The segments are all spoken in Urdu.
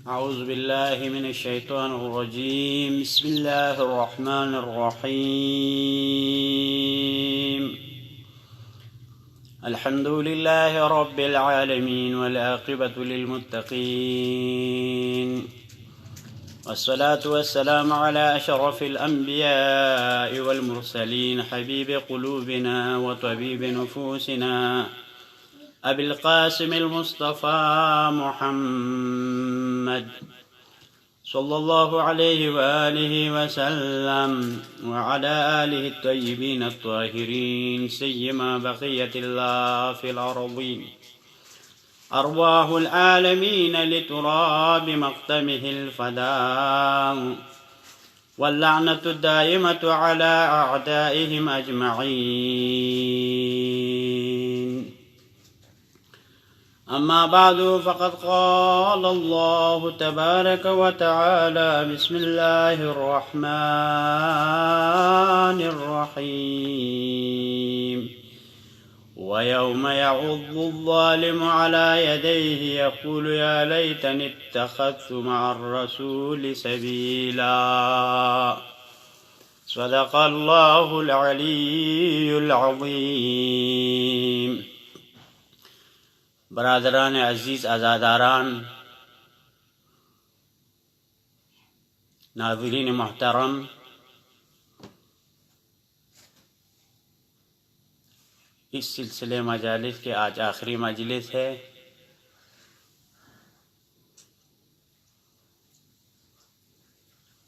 أعوذ بالله من الشيطان الرجيم. بسم الله الرحمن الرحيم. الحمد لله رب العالمين والعاقبة للمتقين، والصلاة والسلام على أشرف الأنبياء والمرسلين، حبيب قلوبنا وطبيب نفوسنا أبي القاسم المصطفى محمد صلى الله عليه وآله وسلم، وعلى آله الطيبين الطاهرين، سيما بقية الله في الأرضين، أرواح العالمين لتراب مقدمه الفداء، واللعنة الدائمة على أعدائهم أجمعين. أما بعد، فقد قال الله تبارك وتعالى: بسم الله الرحمن الرحيم. ويوم يعض الظالم على يديه يقول يا ليتني اتخذت مع الرسول سبيلا. صدق الله العلي العظيم. برادران عزیز، عزاداران، ناظرین محترم، اس سلسلے مجالس کے آج آخری مجلس ہے.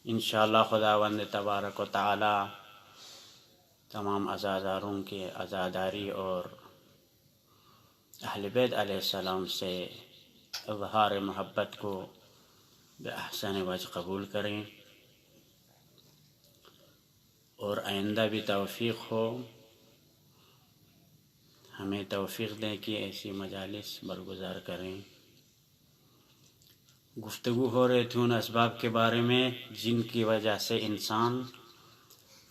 انشاءاللہ خداوند تبارک و تعالی تمام عزاداروں کے عزاداری اور اہل بیت علیہ السلام سے اظہار محبت کو بأحسن وجہ قبول کریں، اور آئندہ بھی توفیق ہو، ہمیں توفیق دیں کہ ایسی مجالس برگزار کریں. گفتگو ہو رہے تھے ان اسباب کے بارے میں جن کی وجہ سے انسان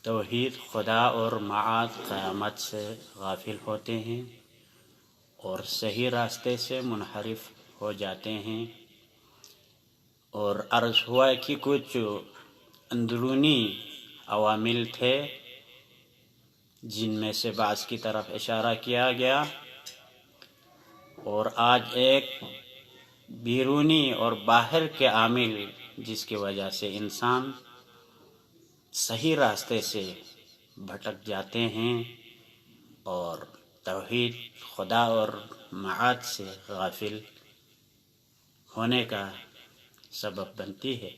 توحید، خدا اور معاد قیامت سے غافل ہوتے ہیں اور صحیح راستے سے منحرف ہو جاتے ہیں. اور عرض ہوا کہ کچھ اندرونی عوامل تھے جن میں سے بعض کی طرف اشارہ کیا گیا، اور آج ایک بیرونی اور باہر کے عامل جس کی وجہ سے انسان صحیح راستے سے بھٹک جاتے ہیں اور توحید، خدا اور معاد سے غافل ہونے کا سبب بنتی ہے.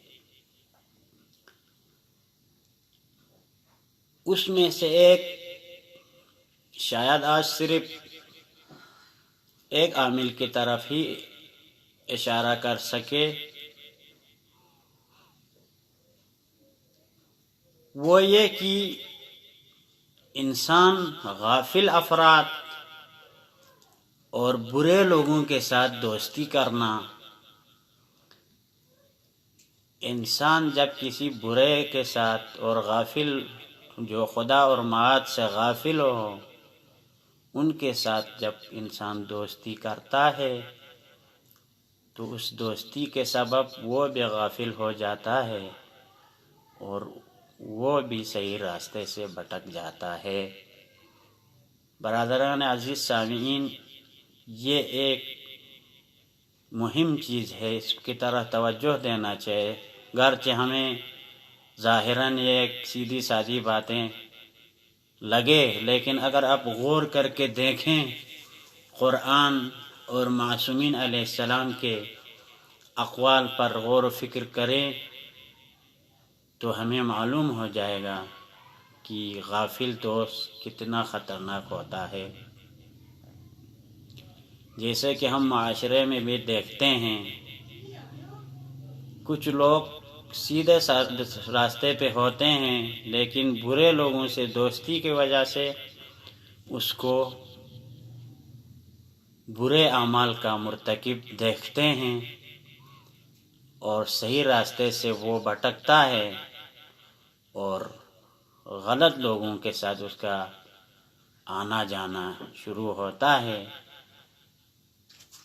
اس میں سے ایک شاید آج صرف ایک عامل کی طرف ہی اشارہ کر سکے، وہ یہ کہ انسان غافل افراد اور برے لوگوں کے ساتھ دوستی کرنا. انسان جب کسی برے کے ساتھ اور غافل جو خدا اور معاد سے غافل ہو ان کے ساتھ جب انسان دوستی کرتا ہے تو اس دوستی کے سبب وہ بھی غافل ہو جاتا ہے اور وہ بھی صحیح راستے سے بھٹک جاتا ہے. برادران عزیز سامعین، یہ ایک مہم چیز ہے، اس کی طرح توجہ دینا چاہیے. گرچہ ہمیں ظاہراً یہ ایک سیدھی سادی باتیں لگے، لیکن اگر آپ غور کر کے دیکھیں، قرآن اور معصومین علیہ السلام کے اقوال پر غور و فکر کریں تو ہمیں معلوم ہو جائے گا کہ غافل دوست کتنا خطرناک ہوتا ہے. جیسے کہ ہم معاشرے میں بھی دیکھتے ہیں، کچھ لوگ سیدھے راستے پہ ہوتے ہیں لیکن برے لوگوں سے دوستی کی وجہ سے اس کو برے اعمال کا مرتکب دیکھتے ہیں اور صحیح راستے سے وہ بھٹکتا ہے اور غلط لوگوں کے ساتھ اس کا آنا جانا شروع ہوتا ہے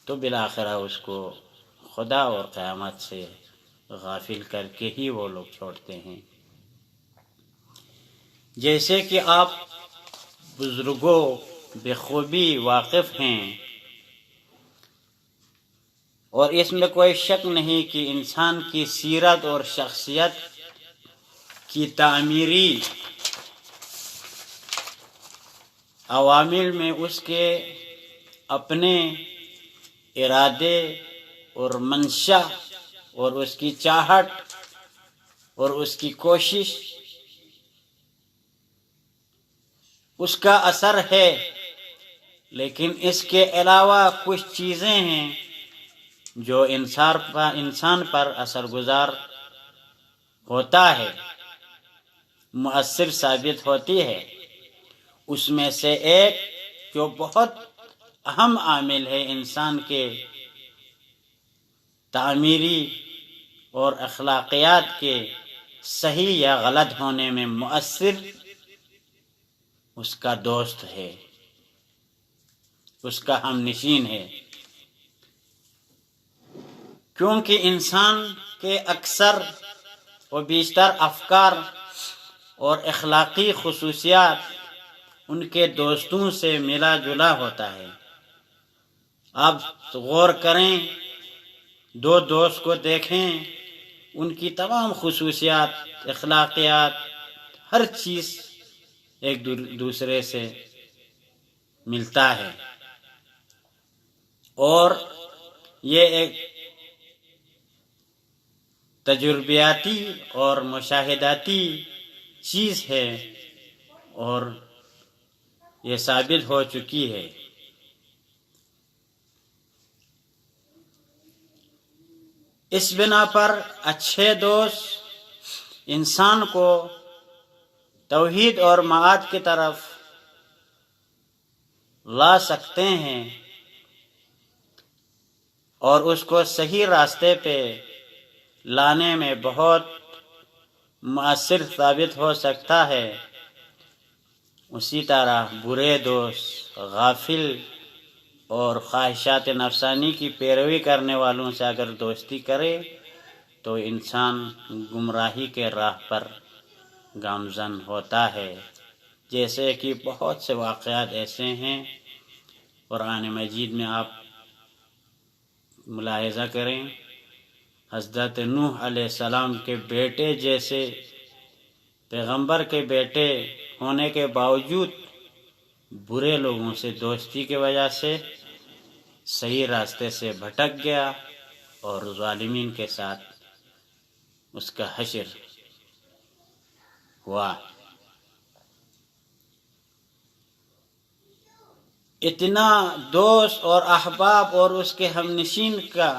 تو بالآخرہ اس کو خدا اور قیامت سے غافل کر کے ہی وہ لوگ چھوڑتے ہیں۔ جیسے کہ آپ بزرگوں بخوبی واقف ہیں، اور اس میں کوئی شک نہیں کہ انسان کی سیرت اور شخصیت کی تعمیری عوامل میں اس کے اپنے ارادے اور منشا اور اس کی چاہت اور اس کی کوشش، اس کا اثر ہے، لیکن اس کے علاوہ کچھ چیزیں ہیں جو انسان پر اثر گزار ہوتا ہے، مؤثر ثابت ہوتی ہے۔ اس میں سے ایک جو بہت اہم عامل ہے انسان کے تعمیری اور اخلاقیات کے صحیح یا غلط ہونے میں مؤثر، اس کا دوست ہے، اس کا ہم نشین ہے۔ کیونکہ انسان کے اکثر و بیشتر افکار اور اخلاقی خصوصیات ان کے دوستوں سے ملا جلا ہوتا ہے۔ آپ غور کریں، دو دوست کو دیکھیں، ان کی تمام خصوصیات، اخلاقیات، ہر چیز ایک دوسرے سے ملتا ہے، اور یہ ایک تجربیاتی اور مشاہداتی چیز ہے، اور یہ ثابت ہو چکی ہے۔ اس بنا پر اچھے دوست انسان کو توحید اور معاد کی طرف لا سکتے ہیں اور اس کو صحیح راستے پہ لانے میں بہت مؤثر ثابت ہو سکتا ہے۔ اسی طرح برے دوست، غافل اور خواہشات نفسانی کی پیروی کرنے والوں سے اگر دوستی کرے تو انسان گمراہی کے راہ پر گامزن ہوتا ہے۔ جیسے کہ بہت سے واقعات ایسے ہیں قرآن مجید میں، آپ ملاحظہ کریں، حضرت نوح علیہ السلام کے بیٹے جیسے پیغمبر کے بیٹے ہونے کے باوجود برے لوگوں سے دوستی کی وجہ سے صحیح راستے سے بھٹک گیا، اور ظالمین کے ساتھ اس کا حشر ہوا۔ اتنا دوست اور احباب اور اس کے ہم نشین کا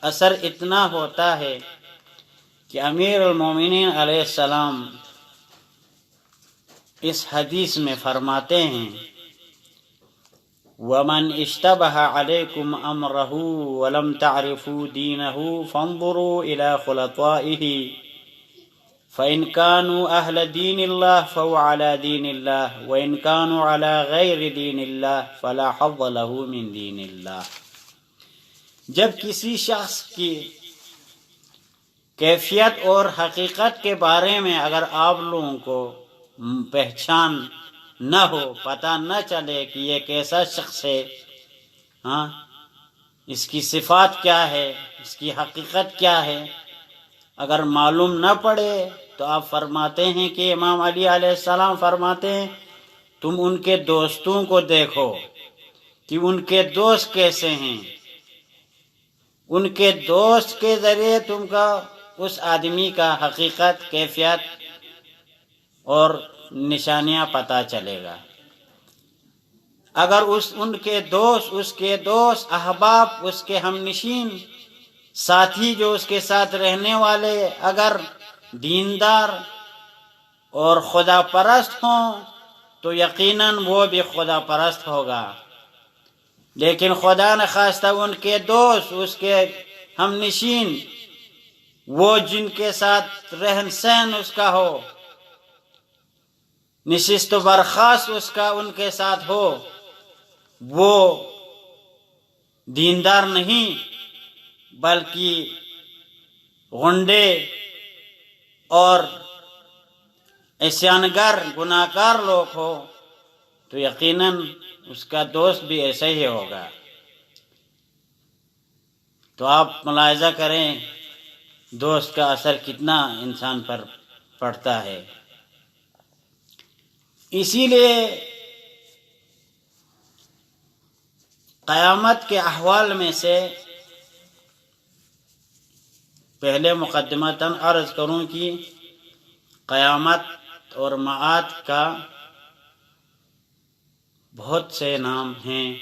اثر اتنا ہوتا ہے کہ امیر المومنین علیہ السلام اس حدیث میں فرماتے ہیں، وَمَنْ اشْتَبَهَ عَلَيْكُمْ أَمْرَهُ وَلَمْ تَعْرِفُوا دِينَهُ فَانظُرُوا إِلَى خُلَطَائِهِ فَإِنْ كَانُوا أَهْلَ دِينِ اللَّهِ فَهُوَ عَلَى دِينِ اللَّهِ وَإِنْ كَانُوا عَلَى غَيْرِ دِينِ اللَّهِ فَلَا حَظَّ لَهُ مِنْ دِينِ اللَّهِ۔ جب کسی شخص کی کیفیت اور حقیقت کے بارے میں اگر آپ لوگوں کو پہچان نہ ہو، پتہ نہ چلے کہ یہ کیسا شخص ہے، اس کی صفات کیا ہے، اس کی حقیقت کیا ہے، اگر معلوم نہ پڑے تو آپ فرماتے ہیں کہ امام علی علیہ السلام فرماتے ہیں، تم ان کے دوستوں کو دیکھو کہ ان کے دوست کیسے ہیں، ان کے دوست کے ذریعے تم کا اس آدمی کا حقیقت، کیفیت اور نشانیاں پتہ چلے گا۔ اگر ان کے دوست احباب، اس کے ہم نشین ساتھی جو اس کے ساتھ رہنے والے اگر دیندار اور خدا پرست ہوں تو یقیناً وہ بھی خدا پرست ہوگا، لیکن خدا نخواستہ ان کے دوست، اس کے ہم نشین، وہ جن کے ساتھ رہن سہن اس کا ہو، نشست و برخاست اس کا ان کے ساتھ ہو، وہ دیندار نہیں، بلکہ غنڈے اور عصیانگر گناہگار لوگ ہو تو یقیناً اس کا دوست بھی ایسا ہی ہوگا۔ تو آپ ملاحظہ کریں دوست کا اثر کتنا انسان پر پڑتا ہے۔ اسی لیے قیامت کے احوال میں سے پہلے مقدمتاً عرض کروں کہ قیامت اور معاد کا بہت سے نام ہیں۔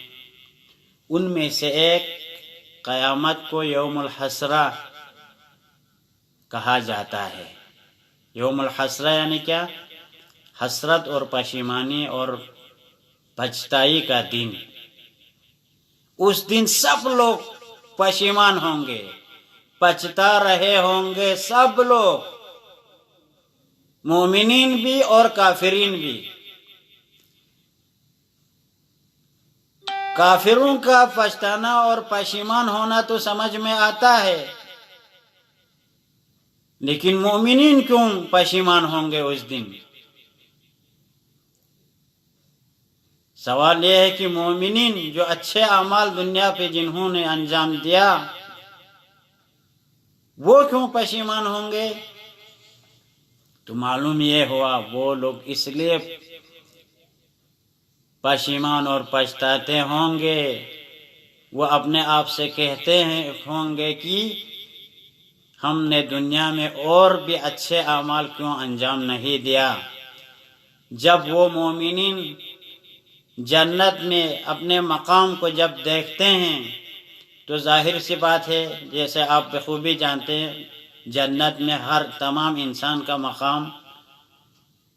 ان میں سے ایک قیامت کو یوم الحسرہ کہا جاتا ہے۔ یوم الحسرہ یعنی کیا؟ حسرت اور پشیمانی اور پچھتائی کا دن۔ اس دن سب لوگ پشیمان ہوں گے، پچھتا رہے ہوں گے سب لوگ، مومنین بھی اور کافرین بھی۔ کافروں کا پچھتانا اور پشیمان ہونا تو سمجھ میں آتا ہے، لیکن مومنین کیوں پشیمان ہوں گے اس دن؟ سوال یہ ہے کہ مومنین جو اچھے اعمال دنیا پہ جنہوں نے انجام دیا وہ کیوں پشیمان ہوں گے؟ تو معلوم یہ ہوا وہ لوگ اس لیے پشیمان اور پچھتاتے ہوں گے، وہ اپنے آپ سے کہتے ہیں ہوں گے کہ ہم نے دنیا میں اور بھی اچھے اعمال کیوں انجام نہیں دیا۔ جب وہ مومنین جنت میں اپنے مقام کو جب دیکھتے ہیں تو ظاہر سی بات ہے، جیسے آپ بخوبی جانتے ہیں، جنت میں ہر تمام انسان کا مقام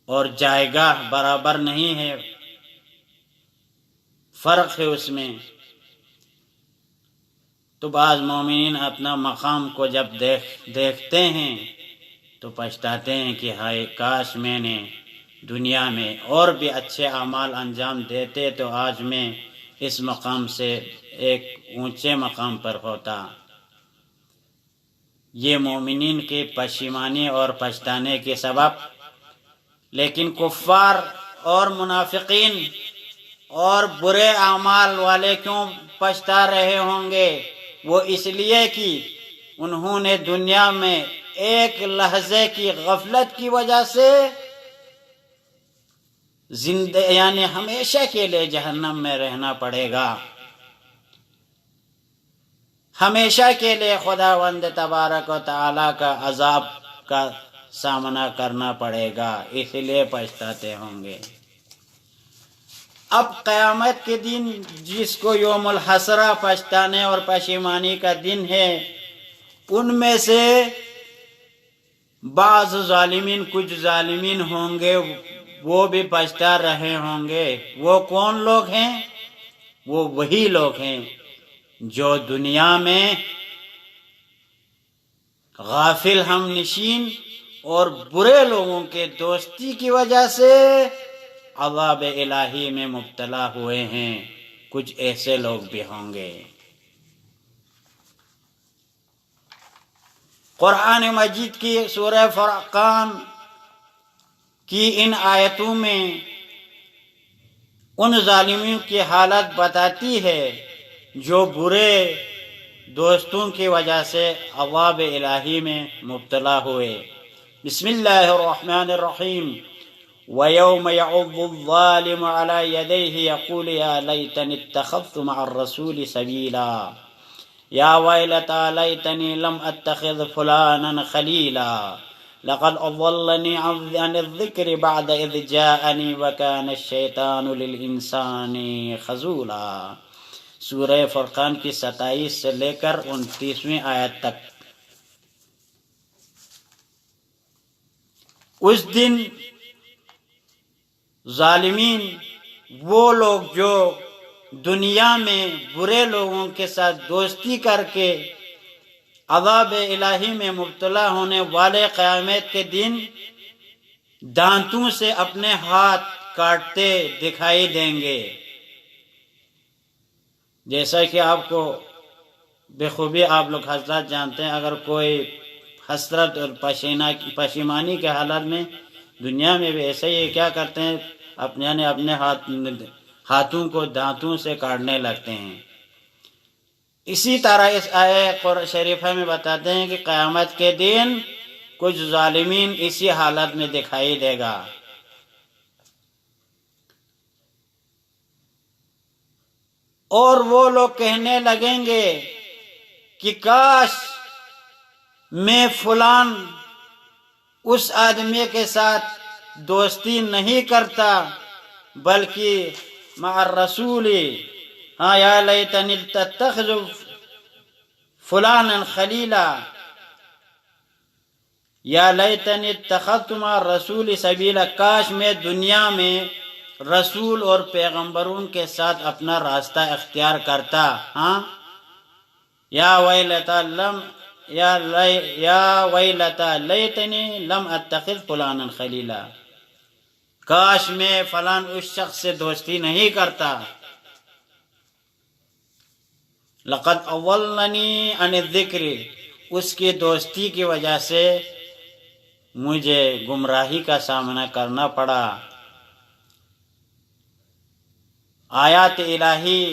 اور جائے گاہ برابر نہیں ہے، فرق ہے اس میں۔ تو بعض مومنین اپنا مقام کو جب دیکھتے ہیں تو پچھتاتے ہیں کہ ہائے کاش میں نے دنیا میں اور بھی اچھے اعمال انجام دیتے تو آج میں اس مقام سے ایک اونچے مقام پر ہوتا۔ یہ مومنین کی پشیمانی اور پچھتانے کے سبب۔ لیکن کفار اور منافقین اور برے اعمال والے کیوں پچھتا رہے ہوں گے؟ وہ اس لیے کہ انہوں نے دنیا میں ایک لحظے کی غفلت کی وجہ سے یعنی ہمیشہ کے لیے جہنم میں رہنا پڑے گا، ہمیشہ کے لیے خداوند تبارک و تعالی کا عذاب کا سامنا کرنا پڑے گا، اس لیے پچھتاتے ہوں گے۔ اب قیامت کے دن جس کو یوم الحسرہ پچھتانے اور پشیمانی کا دن ہے، ان میں سے بعض ظالمین کچھ ظالمین ہوں گے وہ بھی پچھتا رہے ہوں گے۔ وہ کون لوگ ہیں؟ وہ وہی لوگ ہیں جو دنیا میں غافل ہم نشین اور برے لوگوں کے دوستی کی وجہ سے عذاب الہی میں مبتلا ہوئے ہیں۔ کچھ ایسے لوگ بھی ہوں گے۔ قرآن مجید کی سورہ فرقان کی ان آیتوں میں ان ظالموں کی حالت بتاتی ہے جو برے دوستوں کی وجہ سے عذاب الہی میں مبتلا ہوئے۔ بسم اللہ الرحمن الرحیم۔ وَيَوْمَ يَعُضُّ الظَّالِمُ عَلَى يَدَيْهِ يَقُولُ يَا لَيْتَنِي اتَّخَذْتُ مَعَ الرَّسُولِ سَبِيلًا يَا وَيْلَتَى لَيْتَنِي لَمْ أَتَّخِذْ فُلَانًا خَلِيلًا لَقَدْ أَضَلَّنِي عَنِ الذِّكْرِ بَعْدَ إِذْ جَاءَنِي وَكَانَ الشَّيْطَانُ لِلْإِنسَانِ خَذُولًا۔ سورہ فرقان کی 27 سے لے کر 29ویں آیت تک۔ اس دن ظالمین وہ لوگ جو دنیا میں برے لوگوں کے ساتھ دوستی کر کے عذاب الہی میں مبتلا ہونے والے قیامت کے دن دانتوں سے اپنے ہاتھ کاٹتے دکھائی دیں گے۔ جیسا کہ آپ کو بخوبی آپ لوگ حضرات جانتے ہیں، اگر کوئی حسرت اور پشیمانی کے حالت میں دنیا میں بھی ایسے ہی کیا کرتے ہیں، اپنے ہاتھوں کو دانتوں سے کاٹنے لگتے ہیں۔ اسی طرح اس آیہ شریفہ میں بتاتے ہیں کہ قیامت کے دن کچھ ظالمین اسی حالت میں دکھائی دے گا۔ اور وہ لوگ کہنے لگیں گے کہ کاش میں فلان اس آدمی کے ساتھ دوستی نہیں کرتا، بلکہ مع الرسول یا لیتنی اتخذ فلانا خلیلا، یا لیتنی اتخذت مع الرسول سبیلا، کاش میں دنیا میں رسول اور پیغمبروں کے ساتھ اپنا راستہ اختیار کرتا۔ یا ویلتا لیتنی لم اتخذ فلانا خلیلا، کاش میں فلان اس شخص سے دوستی نہیں کرتا۔ لقد اضلنی عن الذکر، اس کی دوستی کی وجہ سے مجھے گمراہی کا سامنا کرنا پڑا۔ آیات الہی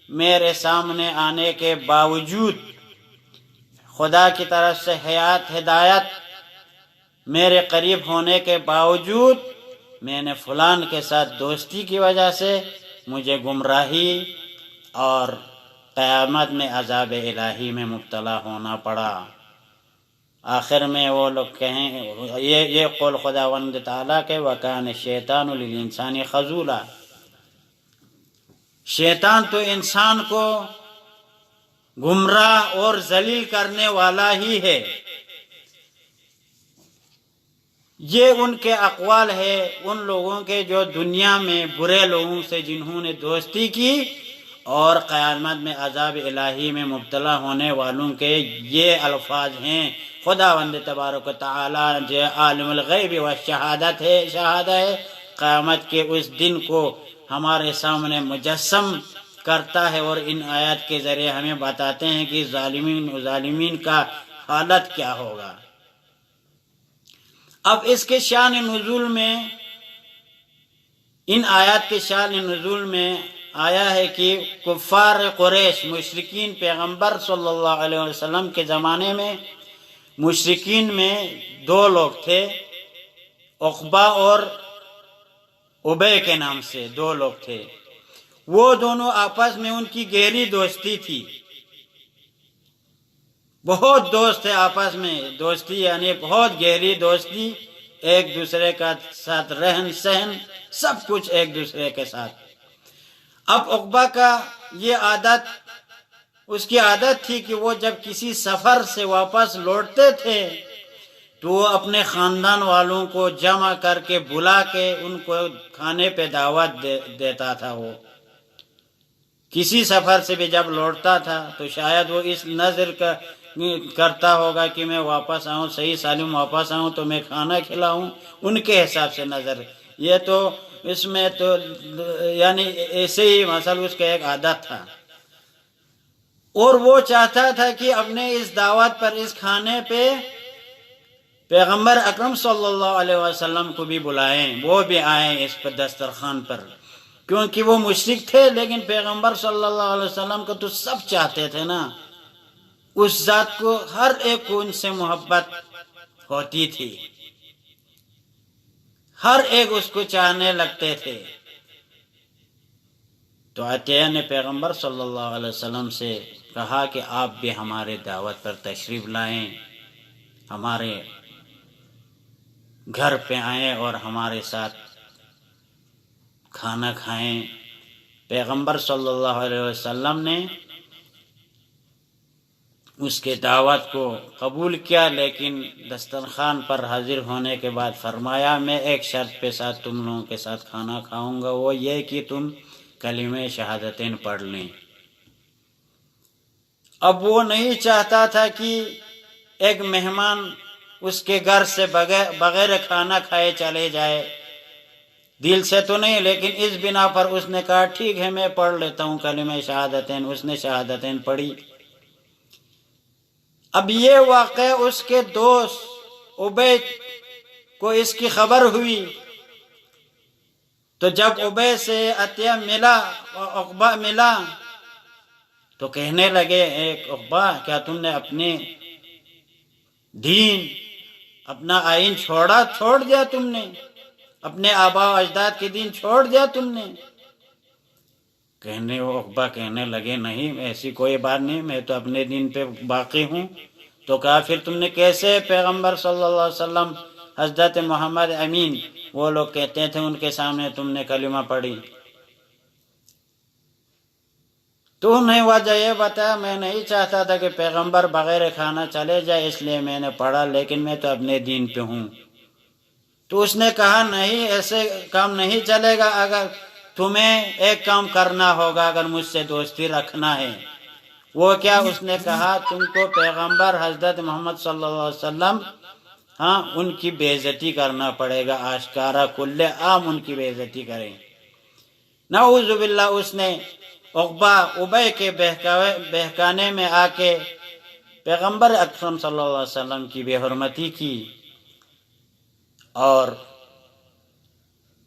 میرے سامنے آنے کے باوجود، خدا کی طرف سے ہدایت میرے قریب ہونے کے باوجود، میں نے فلان کے ساتھ دوستی کی وجہ سے مجھے گمراہی اور قیامت میں عذاب الہی میں مبتلا ہونا پڑا۔ آخر میں وہ لوگ کہیں، یہ قول خداوند تعالیٰ کے وَكَانَ الشَّيْطَانُ لِلْإِنسَانِ خَذُولًا، شیطان تو انسان کو گمراہ اور ذلیل کرنے والا ہی ہے۔ یہ ان کے اقوال ہے، ان لوگوں کے جو دنیا میں برے لوگوں سے جنہوں نے دوستی کی، اور قیامت میں عذاب الہی میں مبتلا ہونے والوں کے یہ الفاظ ہیں۔ خداوند تبارک و تعالیٰ جو عالم الغیب و شہادت ہے، شہادہ ہے، قیامت کے اس دن کو ہمارے سامنے مجسم کرتا ہے، اور ان آیات کے ذریعے ہمیں بتاتے ہیں کہ ظالمین کا حالت کیا ہوگا۔ اب اس کے شان نزول میں، ان آیات کے شان نزول میں آیا ہے کہ کفار قریش، مشرکین، پیغمبر صلی اللہ علیہ وسلم کے زمانے میں مشرکین میں دو لوگ تھے، عقبہ اور ابے کے نام سے دو لوگ تھے۔ وہ دونوں آپس میں ان کی گہری دوستی تھی، بہت دوست تھے آپس میں، دوستی یعنی بہت گہری دوستی، ایک دوسرے کا ساتھ رہن سہن سب کچھ ایک دوسرے کے ساتھ۔ اب عقبہ کا یہ عادت، اس کی عادت تھی کہ وہ جب کسی سفر سے واپس لوٹتے تھے تو وہ اپنے خاندان والوں کو جمع کر کے بلا کے ان کو کھانے پہ دعوت دیتا تھا۔ وہ کسی سفر سے بھی جب لوٹتا تھا تو شاید وہ اس نظر کرتا ہوگا کہ میں واپس آؤں، صحیح سالم واپس آؤں تو میں کھانا کھلاؤں، ان کے حساب سے نظر، یہ تو اس میں تو یعنی ایسے ہی مثلا اس کا ایک عادت تھا، اور وہ چاہتا تھا کہ اپنے اس دعوت پر، اس کھانے پہ پیغمبر اکرم صلی اللہ علیہ وسلم کو بھی بلائیں، وہ بھی آئیں اس پر دسترخوان پر، کیونکہ وہ مشرک تھے لیکن پیغمبر صلی اللہ علیہ وسلم کو تو سب چاہتے تھے نا، اس ذات کو ہر ایک کو ان سے محبت ہوتی تھی، ہر ایک اس کو چاہنے لگتے تھے۔ تو عطیہ نے پیغمبر صلی اللہ علیہ وسلم سے کہا کہ آپ بھی ہمارے دعوت پر تشریف لائیں، ہمارے گھر پہ آئیں اور ہمارے ساتھ کھانا کھائیں۔ پیغمبر صلی اللہ علیہ وسلم نے اس کے دعوت کو قبول کیا، لیکن دسترخوان پر حاضر ہونے کے بعد فرمایا میں ایک شرط پہ ساتھ تم لوگوں کے ساتھ کھانا کھاؤں گا، وہ یہ کہ تم کلمہ شہادتین پڑھ لیں۔ اب وہ نہیں چاہتا تھا کہ ایک مہمان اس کے گھر سے بغیر کھانا کھائے چلے جائے، دل سے تو نہیں، لیکن اس بنا پر اس نے کہا ٹھیک ہے میں پڑھ لیتا ہوں کلمہ شہادتین۔ اس نے شہادتین پڑھی، اب یہ واقعہ اس کے دوست عبید کو اس کی خبر ہوئی، تو جب عبید سے عطیہ ملا، عقبہ ملا، تو کہنے لگے، ایک عقبہ کیا تم نے اپنے دین، اپنا آئین چھوڑ دیا تم نے؟ اپنے آباء و اجداد کے دین چھوڑ دیا تم نے؟ وہ عقبہ کہنے لگے، نہیں ایسی کوئی بات نہیں، میں تو اپنے دین پہ باقی ہوں۔ تو کہا پھر تم نے کیسے پیغمبر صلی اللہ علیہ وسلم، حضرت محمد امین، وہ لوگ کہتے تھے ان کے سامنے تم نے کلمہ پڑھی؟ تو انہیں وجہ یہ بتایا، میں نہیں چاہتا تھا کہ پیغمبر بغیر کھانا چلے جائے، اس لیے میں نے پڑھا، لیکن میں تو اپنے دین پہ ہوں۔ تو اس نے کہا نہیں، ایسے کام نہیں چلے گا، اگر تمہیں ایک کام کرنا ہوگا اگر مجھ سے دوستی رکھنا ہے۔ وہ کیا؟ اس نے کہا تم کو پیغمبر حضرت محمد صلی اللہ علیہ وسلم، ان کی بے عزتی کرنا پڑے گا، آشکارا کل عام ان کی بے عزتی کریں۔ نعوذ باللہ، اس نے عقبہ ابی کے بہکانے میں آ کے پیغمبر اکرم صلی اللہ علیہ وسلم کی بے حرمتی کی، اور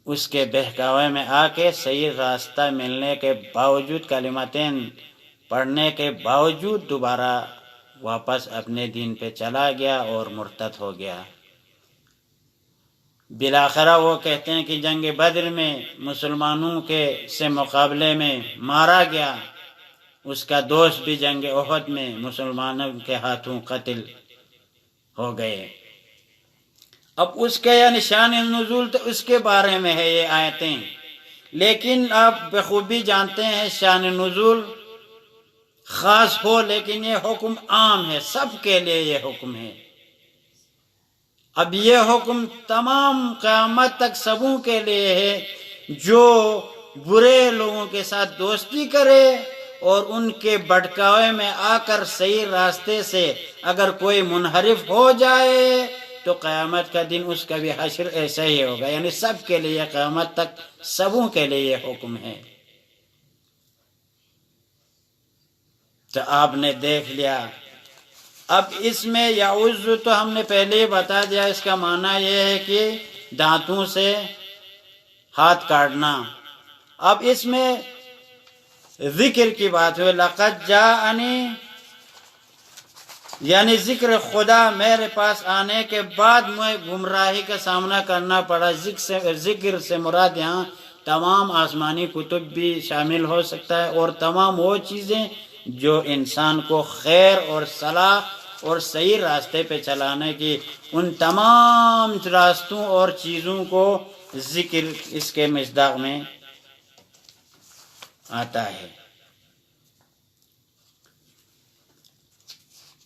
اس کے بہکاوے میں آ کے صحیح راستہ ملنے کے باوجود، کلمتین پڑھنے کے باوجود دوبارہ واپس اپنے دین پہ چلا گیا اور مرتد ہو گیا۔ بالآخرہ وہ کہتے ہیں کہ جنگ بدر میں مسلمانوں کے سے مقابلے میں مارا گیا، اس کا دوست بھی جنگ احد میں مسلمانوں کے ہاتھوں قتل ہو گئے۔ اب اس کے شان نزول تو اس کے بارے میں ہے یہ آیتیں، لیکن آپ بخوبی جانتے ہیں شان نزول خاص ہو، لیکن یہ حکم عام ہے، سب کے لیے یہ حکم ہے۔ اب یہ حکم تمام قیامت تک سبوں کے لیے ہے، جو برے لوگوں کے ساتھ دوستی کرے اور ان کے بھٹکاوے میں آ کر صحیح راستے سے اگر کوئی منحرف ہو جائے تو قیامت کا دن اس کا بھی حشر ایسا ہی ہوگا، یعنی سب کے لیے، قیامت تک سبوں کے لیے یہ حکم ہے۔ تو آپ نے دیکھ لیا۔ اب اس میں یعوذ تو ہم نے پہلے ہی بتا دیا، اس کا معنی یہ ہے کہ دانتوں سے ہاتھ کاٹنا۔ اب اس میں ذکر کی بات ہوئی، لقد جاءنی، یعنی ذکر خدا میرے پاس آنے کے بعد میں گمراہی کا سامنا کرنا پڑا۔ ذکر سے مراد یہاں تمام آسمانی کتب بھی شامل ہو سکتا ہے، اور تمام وہ چیزیں جو انسان کو خیر اور صلاح اور صحیح راستے پہ چلانے کی، ان تمام راستوں اور چیزوں کو ذکر اس کے مصداق میں آتا ہے۔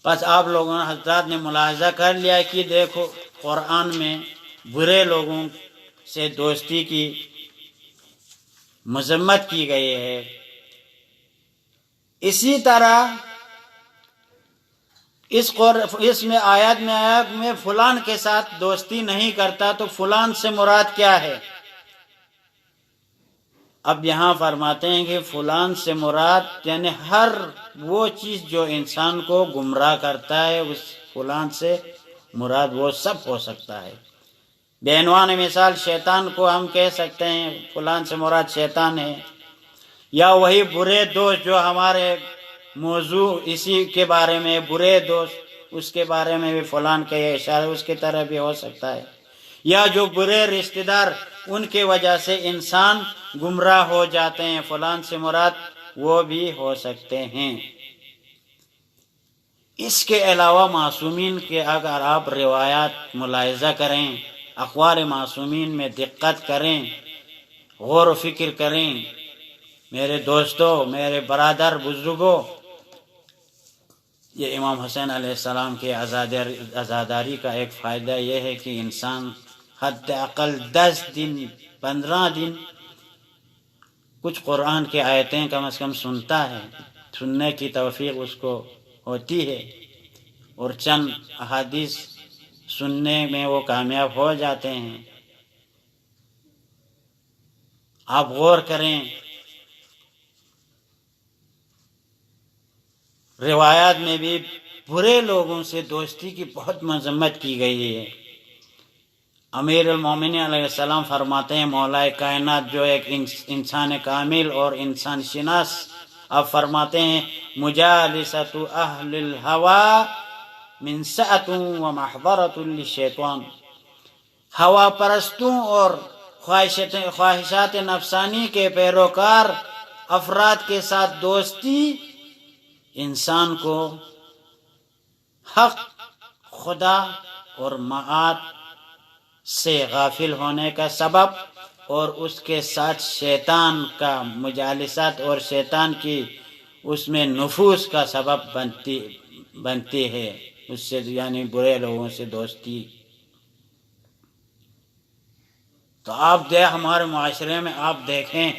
بس آپ لوگوں حضرات نے ملاحظہ کر لیا کہ دیکھو قرآن میں برے لوگوں سے دوستی کی مذمت کی گئی ہے۔ اسی طرح اس میں آیات میں آیا میں فلان کے ساتھ دوستی نہیں کرتا، تو فلان سے مراد کیا ہے؟ اب یہاں فرماتے ہیں کہ فلان سے مراد یعنی ہر وہ چیز جو انسان کو گمراہ کرتا ہے، اس فلان سے مراد وہ سب ہو سکتا ہے۔ بے عنوان مثال شیطان کو ہم کہہ سکتے ہیں فلان سے مراد شیطان ہے، یا وہی برے دوست جو ہمارے موضوع اسی کے بارے میں، برے دوست، اس کے بارے میں بھی فلان کا یہ اشارہ اس کی طرح بھی ہو سکتا ہے، یا جو برے رشتہ دار ان کے وجہ سے انسان گمراہ ہو جاتے ہیں، فلان سے مراد وہ بھی ہو سکتے ہیں۔ اس کے علاوہ معصومین کے اگر آپ روایات ملاحظہ کریں، اقوال معصومین میں دقت کریں، غور و فکر کریں، میرے دوستوں، میرے برادر بزرگوں، یہ امام حسین علیہ السلام کے عزاداری کا ایک فائدہ یہ ہے کہ انسان حد اقل 10 دن 15 دن کچھ قرآن کی آیتیں کم از کم سنتا ہے، سننے کی توفیق اس کو ہوتی ہے، اور چند احادیث سننے میں وہ کامیاب ہو جاتے ہیں۔ آپ غور کریں، روایات میں بھی برے لوگوں سے دوستی کی بہت مذمت کی گئی ہے۔ امیر المومنین علیہ السلام فرماتے ہیں مولا کائنات جو ایک انسان کامل اور انسان شناس، آپ فرماتے ہیں مجالسۃ اہل الہوی منسأۃ ومحضرۃ للشیطان، ہوا پرستوں اور خواہشات نفسانی کے پیروکار افراد کے ساتھ دوستی انسان کو حق، خدا اور معاد سے غافل ہونے کا سبب اور اس کے ساتھ شیطان کا مجالسات اور شیطان کی اس میں نفوذ کا سبب بنتی ہے، اس سے یعنی برے لوگوں سے دوستی۔ تو آپ ہمارے معاشرے میں آپ دیکھیں،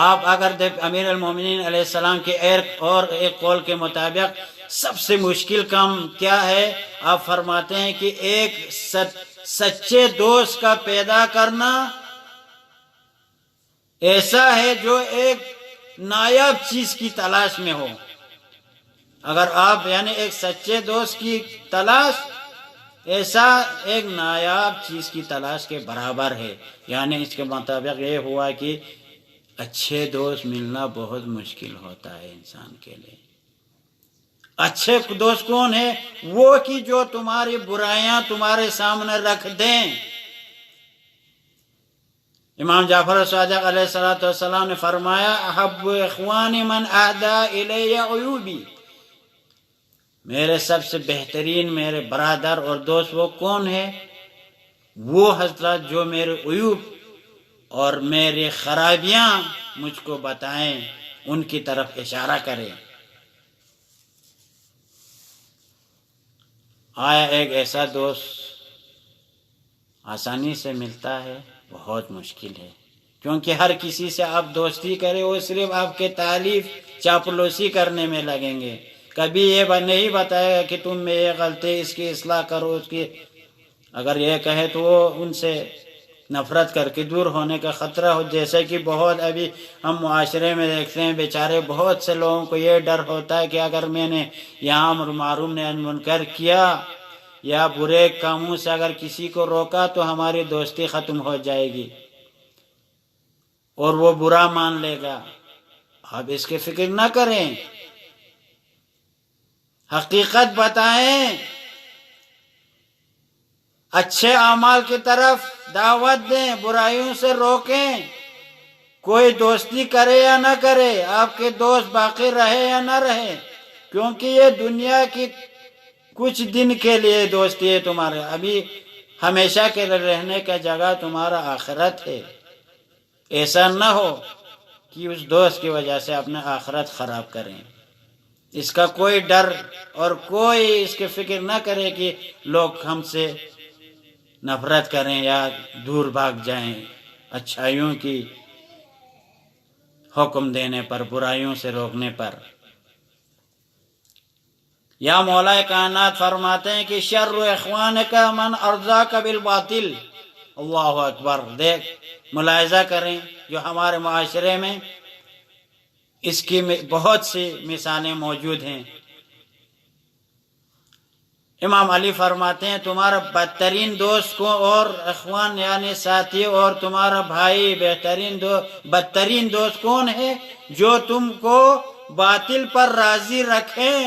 آپ اگر امیر المومنین علیہ السلام کے ایک قول کے مطابق سب سے مشکل کام کیا ہے؟ آپ فرماتے ہیں کہ ایک سچے دوست کا پیدا کرنا ایسا ہے جو ایک نایاب چیز کی تلاش میں ہو۔ اگر آپ یعنی ایک سچے دوست کی تلاش ایسا ایک نایاب چیز کی تلاش کے برابر ہے، یعنی اس کے مطابق یہ ہوا کہ اچھے دوست ملنا بہت مشکل ہوتا ہے انسان کے لیے۔ اچھے دوست کون ہے؟ وہ کہ جو تمہاری برائیاں تمہارے سامنے رکھ دیں۔ امام جعفر صادق علیہ السلام نے فرمایا احب اخوانی من اہدی الی عیوبی، میرے سب سے بہترین میرے برادر اور دوست وہ کون ہے؟ وہ حضرات جو میرے عیوب اور میری خرابیاں مجھ کو بتائیں، ان کی طرف اشارہ کریں۔ آیا ایک ایسا دوست آسانی سے ملتا ہے؟ بہت مشکل ہے، کیونکہ ہر کسی سے آپ دوستی کریں وہ صرف آپ کے تعریف چاپلوسی کرنے میں لگیں گے، کبھی یہ نہیں بتائے گا کہ تم میں یہ غلطی، اس کی اصلاح کرو، اس کی اگر یہ کہے تو وہ ان سے نفرت کر کے دور ہونے کا خطرہ ہو۔ جیسے کہ بہت ابھی ہم معاشرے میں دیکھتے ہیں بیچارے بہت سے لوگوں کو یہ ڈر ہوتا ہے کہ اگر میں نے یہاں معروف نہی منکر کیا یا برے کاموں سے اگر کسی کو روکا تو ہماری دوستی ختم ہو جائے گی اور وہ برا مان لے گا۔ آپ اس کی فکر نہ کریں، حقیقت بتائیں، اچھے اعمال کی طرف دعوت دیں، برائیوں سے روکیں۔ کوئی دوستی کرے یا نہ کرے، آپ کے دوست باقی رہے یا نہ رہے، کیونکہ یہ دنیا کی کچھ دن کے لیے دوستی ہے تمہارے، ابھی ہمیشہ کے رہنے کا جگہ تمہارا آخرت ہے۔ ایسا نہ ہو کہ اس دوست کی وجہ سے اپنا آخرت خراب کریں۔ اس کا کوئی ڈر اور کوئی اس کی فکر نہ کرے کہ لوگ ہم سے نفرت کریں یا دور بھاگ جائیں اچھائیوں کی حکم دینے پر، برائیوں سے روکنے پر۔ یا مولا کائنات فرماتے ہیں کہ شر اخوانک من ارضاک بالباطل۔ اللہ اکبر، دیکھ ملاحظہ کریں جو ہمارے معاشرے میں اس کی بہت سی مثالیں موجود ہیں۔ امام علی فرماتے ہیں تمہارا بدترین دوست کو اور اخوان یعنی ساتھی اور تمہارا بھائی بدترین دوست کون ہے؟ جو تم کو باطل پر راضی رکھیں،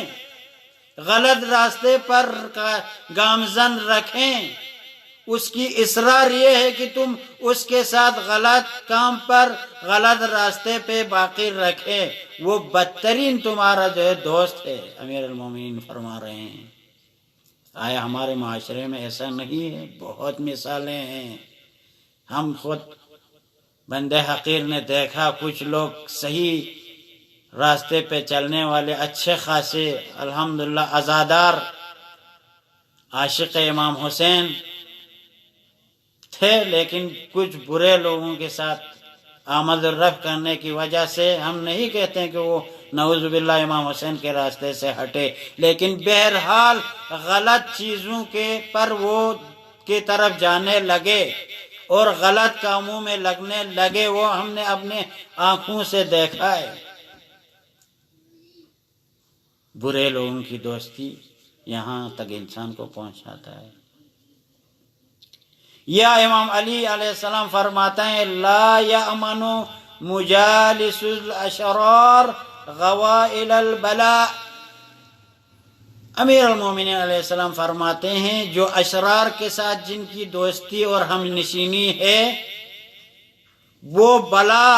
غلط راستے پر گامزن رکھیں، اس کی اصرار یہ ہے کہ تم اس کے ساتھ غلط کام پر غلط راستے پہ باقی رکھیں، وہ بدترین تمہارا جو ہے دوست ہے۔ امیر المومنین فرما رہے ہیں۔ آیا ہمارے معاشرے میں ایسا نہیں ہے؟ بہت مثالیں ہیں۔ ہم خود بندے حقیر نے دیکھا کچھ لوگ صحیح راستے پہ چلنے والے اچھے خاصے الحمدللہ عزادار عاشق امام حسین تھے، لیکن کچھ برے لوگوں کے ساتھ آمد و رفت کرنے کی وجہ سے ہم نہیں کہتے کہ وہ نعوذ باللہ امام حسین کے راستے سے ہٹے، لیکن بہرحال غلط چیزوں کے پر وہ کی طرف جانے لگے اور غلط کاموں میں لگنے لگے، وہ ہم نے اپنے آنکھوں سے دیکھا ہے۔ برے لوگوں کی دوستی یہاں تک انسان کو پہنچاتا ہے۔ یا امام علی علیہ السلام فرماتے ہیں لا یأمن مجالس الاشرار غوائل البلاء۔ امیر المومنین علیہ السلام فرماتے ہیں جو اشرار کے ساتھ جن کی دوستی اور ہم نشینی ہے وہ بلا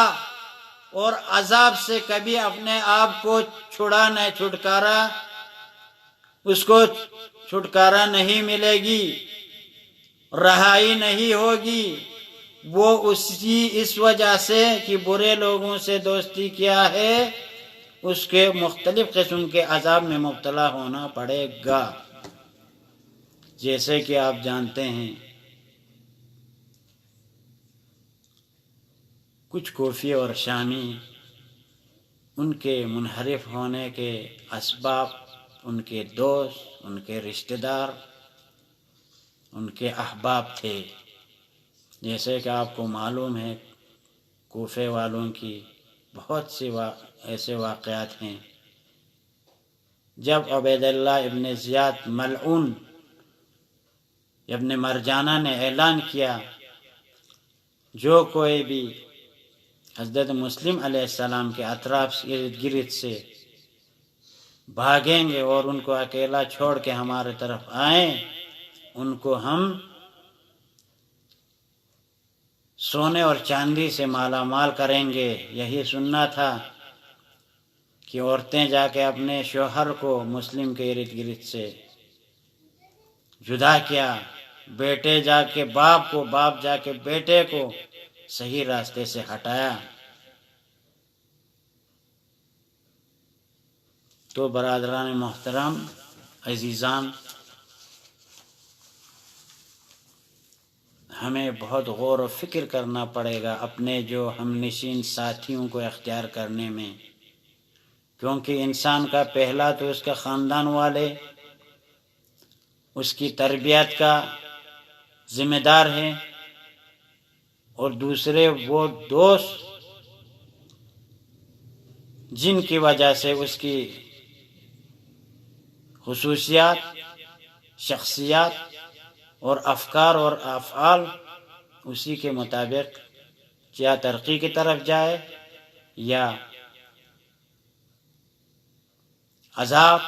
اور عذاب سے کبھی اپنے آپ کو اس کو چھٹکارا نہیں ملے گی، رہائی نہیں ہوگی۔ وہ اس وجہ سے کہ برے لوگوں سے دوستی کیا ہے اس کے مختلف قسم کے عذاب میں مبتلا ہونا پڑے گا۔ جیسے کہ آپ جانتے ہیں کچھ کوفی اور شامی ان کے منحرف ہونے کے اسباب ان کے دوست، ان کے رشتہ دار، ان کے احباب تھے۔ جیسے کہ آپ کو معلوم ہے کوفے والوں کی بہت سی ایسے واقعات ہیں۔ جب عبید اللہ ابن زیاد ملعون ابن مرجانہ نے اعلان کیا جو کوئی بھی حضرت مسلم علیہ السلام کے اطراف سے ارد گرد سے بھاگیں گے اور ان کو اکیلا چھوڑ کے ہمارے طرف آئیں، ان کو ہم سونے اور چاندی سے مالا مال کریں گے۔ یہی سننا تھا کہ عورتیں جا کے اپنے شوہر کو مسلم کے ارد گرد سے جدا کیا، بیٹے جا کے باپ کو، باپ جا کے بیٹے کو صحیح راستے سے ہٹایا۔ تو برادران محترم، عزیزان، ہمیں بہت غور و فکر کرنا پڑے گا اپنے جو ہم نشین ساتھیوں کو اختیار کرنے میں، کیونکہ انسان کا پہلا تو اس کا خاندان والے اس کی تربیت کا ذمہ دار ہے، اور دوسرے وہ دوست جن کی وجہ سے اس کی خصوصیات، شخصیات اور افکار اور افعال اسی کے مطابق یا ترقی کی طرف جائے یا عذاب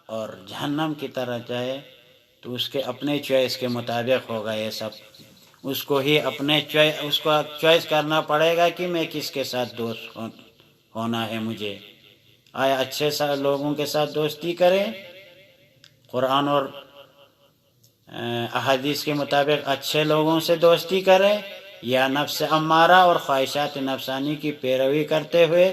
اور جہنم کی طرف جائے، تو اس کے اپنے چوائس کے مطابق ہوگا یہ سب۔ اس کو ہی اس کو چوائس کرنا پڑے گا کہ میں کس کے ساتھ دوست ہونا ہے مجھے۔ آیا اچھے لوگوں کے ساتھ دوستی کریں، قرآن اور احادیث کے مطابق اچھے لوگوں سے دوستی کریں، یا نفس امارہ اور خواہشات نفسانی کی پیروی کرتے ہوئے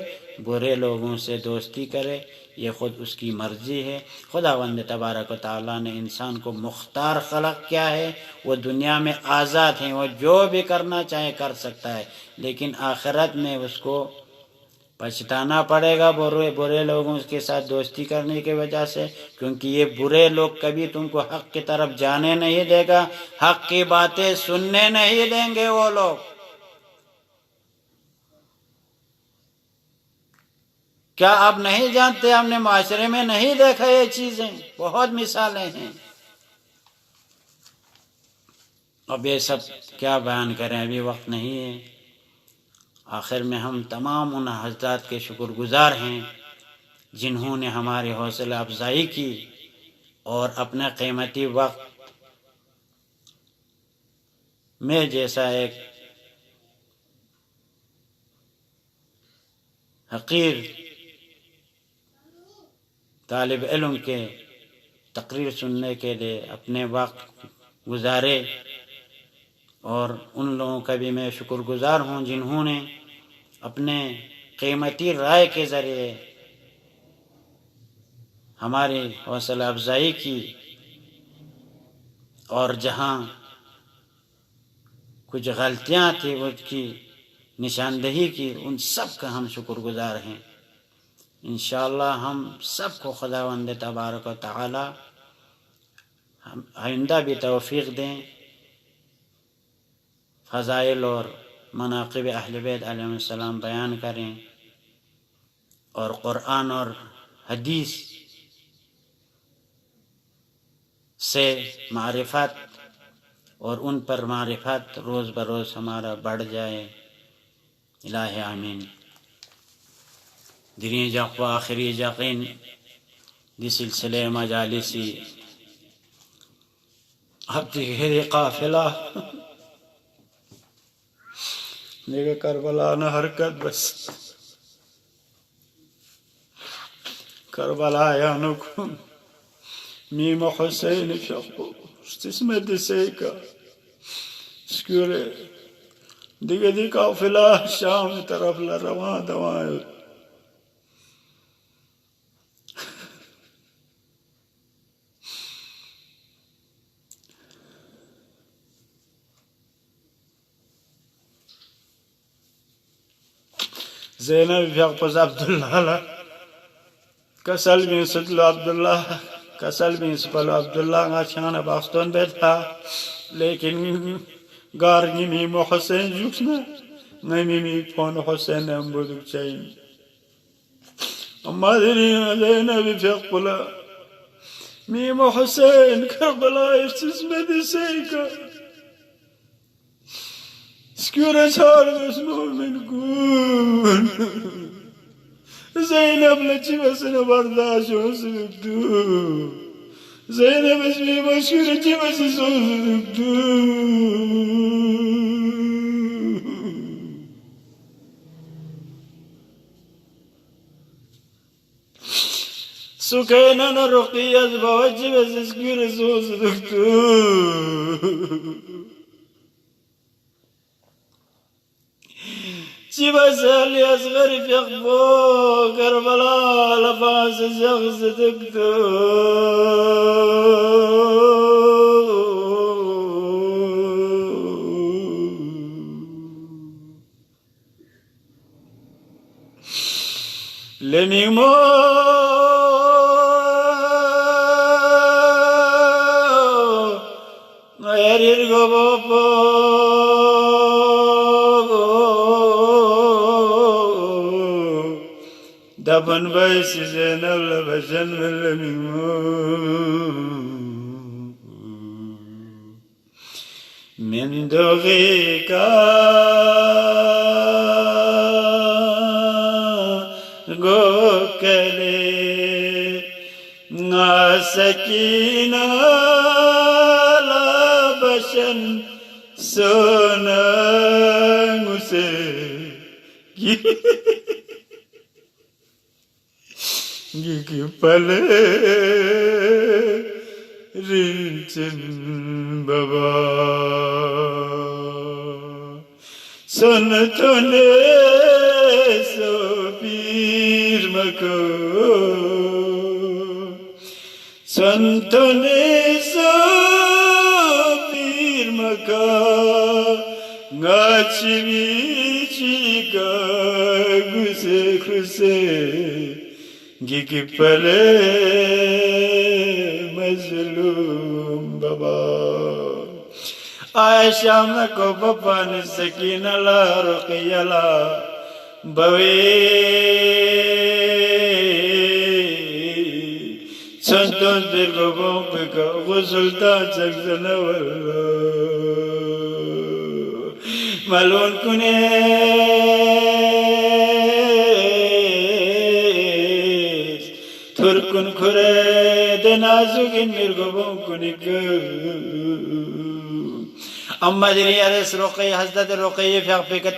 برے لوگوں سے دوستی کرے، یہ خود اس کی مرضی ہے۔ خداوند تبارک و تعالیٰ نے انسان کو مختار خلق کیا ہے، وہ دنیا میں آزاد ہیں، وہ جو بھی کرنا چاہے کر سکتا ہے، لیکن آخرت میں اس کو پچھتانا پڑے گا برے لوگوں کے ساتھ دوستی کرنے کی وجہ سے، کیونکہ یہ برے لوگ کبھی تم کو حق کی طرف جانے نہیں دے گا، حق کی باتیں سننے نہیں دیں گے وہ لوگ۔ کیا آپ نہیں جانتے، ہم نے معاشرے میں نہیں دیکھا یہ چیزیں؟ بہت مثالیں ہیں۔ اب یہ سب کیا بیان کریں، ابھی وقت نہیں ہے۔ آخر میں ہم تمام ان حضرات کے شکر گزار ہیں جنہوں نے ہماری حوصلہ افزائی کی اور اپنا قیمتی وقت میں جیسا ایک حقیر طالب علم کے تقریر سننے کے لیے اپنے وقت گزارے، اور ان لوگوں کا بھی میں شکر گزار ہوں جنہوں نے اپنے قیمتی رائے کے ذریعے ہماری حوصلہ افزائی کی، اور جہاں کچھ غلطیاں تھیں اس کی نشاندہی کی، ان سب کا ہم شکر گزار ہیں۔ انشاءاللہ ہم سب کو خداوند تبارک و تعالی آئندہ بھی توفیق دیں، فضائل اور مناقب اہل بیت علیہ السلام بیان کریں، اور قرآن اور حدیث سے معرفت اور ان پر معرفت روز بروز ہمارا بڑھ جائے. الہ آمین. دنیا جاق و آخری جاقین دی سلسلے مجالسی اب دیکھے قافلہ دیکھے کربلا نہ حرکت بس کربلا یانکم میم حسین فقو اسمه دسیکا سکوره دیگه دی قافلہ شام طرف لروان دوائے. زینب فقپس عبداللہ کسل بن ستل عبداللہ کسل بن سپل عبداللہ غاشان باستون بیٹھا لیکن گار نمی حسین جوکسنا نمی پون حسین امبودک چاہیے. اما دنیا زینب فقپلا میم حسین کربلا اسمه دسیکا سکیورا چار دسنو من کون زینب لچی بسن برداشت وصلک دو زینب اسمی مشکور چی بسی سوزدک دو سکینن رقیت بوجی بسی سکور سوزدک دو چی بسالی اصغر فقبو کربلا لفاس شخص دکتو لنیمو غیریر گو بوپو دبن بیس زینب لبشن ملمیمو من دوغی کا گو کلے نا سکینہ لبشن سونا مسے گی پلے رنچن بابا سنتنے سو پیر مکو سنتنے سو پیر مکا گاچ بیچی کا گسے خسے گی پلے مظلوم بابا عائشہ مکو بپان سکینہ لا رقیہ لا بوی سنتون دیر کو بومپکا غسلتان سکسن واللہ ملون کنے ترکن کھرے دنازوگین مرگوبون کنک اما دنی علیس رقی حضرت رقی فیغفی کا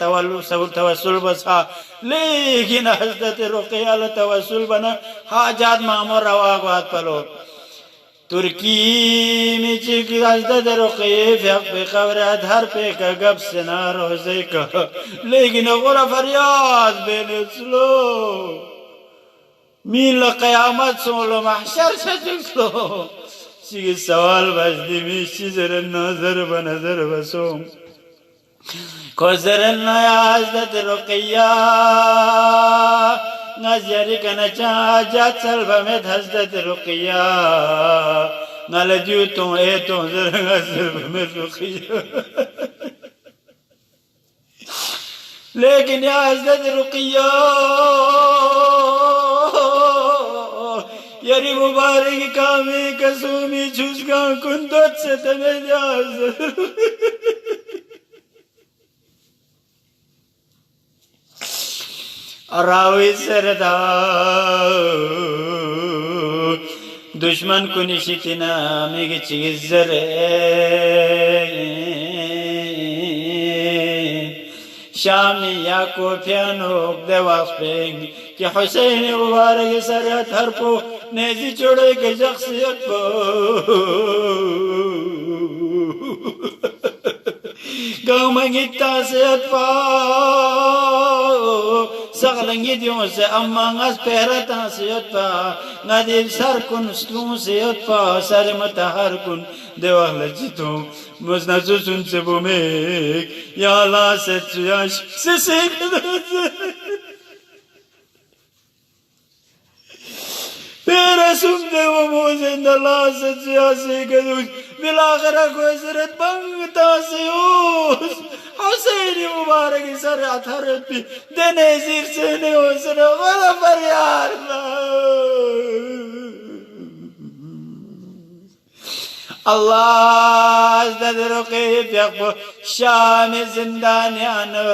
توسل بسا لیکن حضرت رقی علی توسل بنا حاجات معمور رواقوات پلو ترکی میں چکی حضرت رقی فیغفی قبر ادھر پہ کا گب سنا روزے کا لیکن غور فریاد بین اسلو مین قیامت سولو محشر شجکلو چیگی سوال بجدی میشی زرن نظر بنظر بسوم کو زرن یا حضرت رقیہ نظری کنچا جات سلبہ میں حضرت رقیہ نالجیو توں اے توں زرن سلبہ میں رقیہ لیکن یا حضرت رقیہ یری مبارک کامی کسومی چوزگان کندوت سے تمہیں جازر راوی سردا دشمن کو نشتنا میگی چیز زرے شامی یا کو پیانوک دے واسپینگ کہ حسین مبارک سرحت ہر پو نیزی چوڑے کے شخصیت پو گاؤں منگی تاسیت پا سغلنگی دیوں سے امانگاز پہرہ تاسیت پا ندیل سر کن سلون سیت پا سر متحر کن دیوہ لجتوں مزنسو سن سے بومیک یا اللہ سے چیاش سے سیکھ پیرا سم دے وہ موزند اللہ سے چیاسی کدوش بالاخرہ کوئی سرت بنگتا سیوس حسین مبارک سر اتھرت پی دینے زیر سینے ہو سر غلا فریار اللہ ازدد رقیب یقبو شام زندانیانو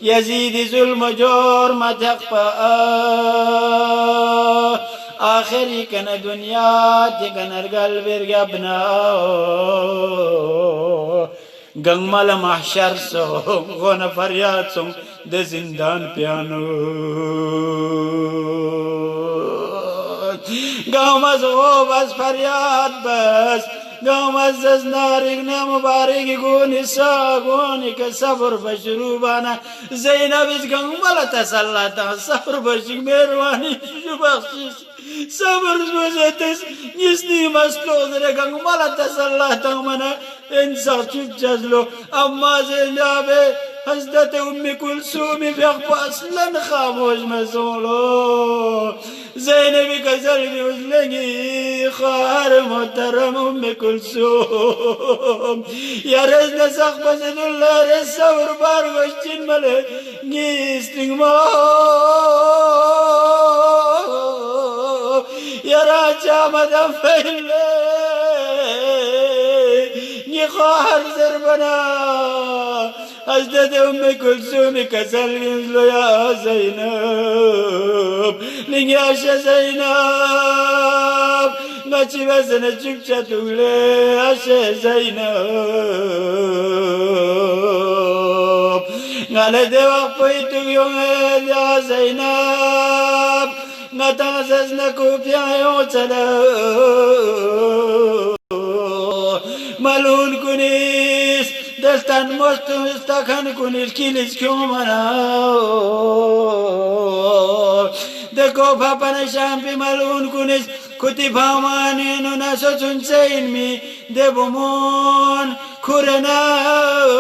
یزید ظلم و جرم تقبا آخری کن دنیا تکن ارگل برگا بناو گنگ مل محشر سو غن فریاد سو دے زندان پیانو گاؤں مز وہ بس فریاد بس گاؤں مز نارک نے مبارک گونی ساگونی کے صبر بشروع بانا زینب اس گنگ مل تسلطا صبر بشک میروانی شو بخشش صبر بشتس جسنی مسلوز رے گنگ مل تسلطا منا انسا چپ جزلو اما زینب حضرت ام کلثومی فیق اصلاً خاموش مسولو زینبی کا ظلمی ازلنگی خواہر محترم ام کلثوم یا رزن سخ بسن اللہ رسا وربار گوشتین ملے گیستنگ مو یا راچا مدم فیلے نی خواہر زربنا حضرت ام کلثوم کا ظلمی ازلو یا زینب لنگیاش زینب نچی بسن چک چتولے آش زینب نالے دے وقت پویتو گیوں یا زینب نتازز نکو پیایوں چلو ملون کنیس دلتن مستم استخن کنیس کلیس کیوں مناو دیکھو پاپن شام پی ملون کنیس کتی پامانینو نسو چنسین می دے بمون کورناو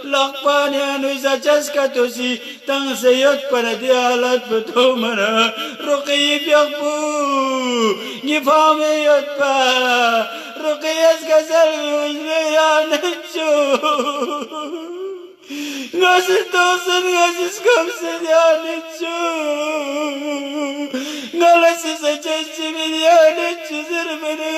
لقبانیانو ایسا چسکا تو سی تنگ سے یک پر دیالت پتو منا رقیب یقبو نفامی یک پا رقیس کا سلوز لیانچو ناسس توسن ناسس کم سے دیانچو نالسی سچیچی می دیانچو زرمنو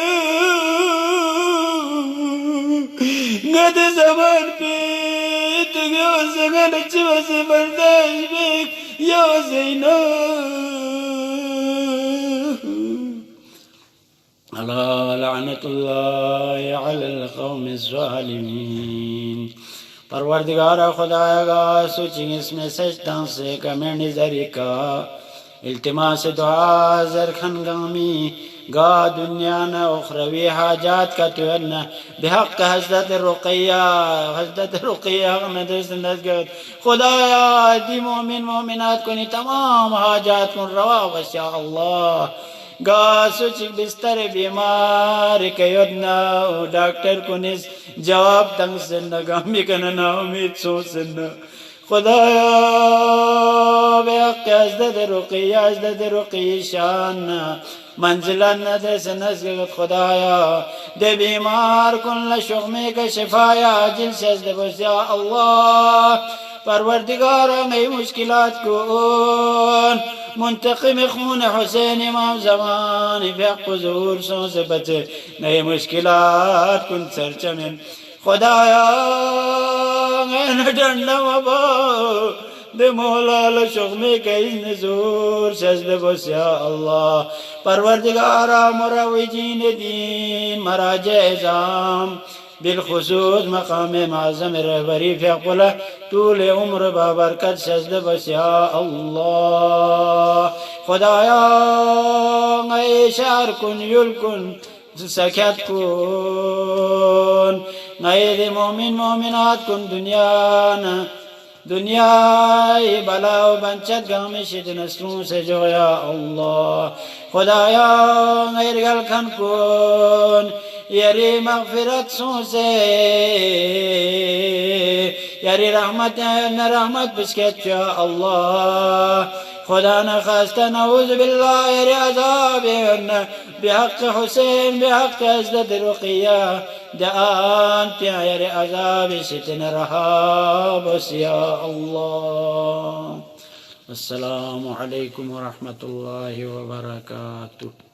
ناد زمان پیت گو زمان چوز برداش بیک یا زینب اللہ لعنت اللہ علی القوم الظالمین پروردگار خدایا گا سوچیں اس میں سجدہ سے کمینی ذری کا التماس دعا زرخن گامی گا دنیا نا اخروی حاجات کا تولنا بحق حضرت رقیہ خدایا دی مومن مومنات کنی تمام حاجات کن روا وشاء اللہ گا سوچک بستر بیمار کیودنا ڈاکٹر کنیس جواب تنگ سن گامی کننا امید سو سن خدایا بے حق حضرت رقیہ شان منزلن دے سنسگت خدایا دے بیمار کن لشغمی کا شفایا جل سجد بس یا اللہ پروردگارا میں مشکلات کن منتقم خون حسین امام زمان بحق ظہور سوں سے بچے نئے مشکلات کن سرچمن خدایا غین ڈنڈا مبا دے مولا لشغمی کا اذن زور سجد بس یا اللہ پروردگارا مروجین دین مراجع ازام بالخصوص مقام معظم رہبری فیقلہ طول عمر بابرکت سجد بس یا اللہ خدایا اے شعر کن یل کن سکت کن نئے مومن مومنات کن دنیا بلا و بنچت گامشت نسلوں سے جو یا اللہ خدایا غیر گل کھن کن یری مغفرت سوں سے یری رحمت بسکت یا اللہ خدا نخواست نعوذ باللہ یری عذاب بحق حسین بحق عزت رقیہ دعان پیا یری عذاب ستن رہا بس یا اللہ السلام علیکم ورحمۃ اللہ وبرکاتہ.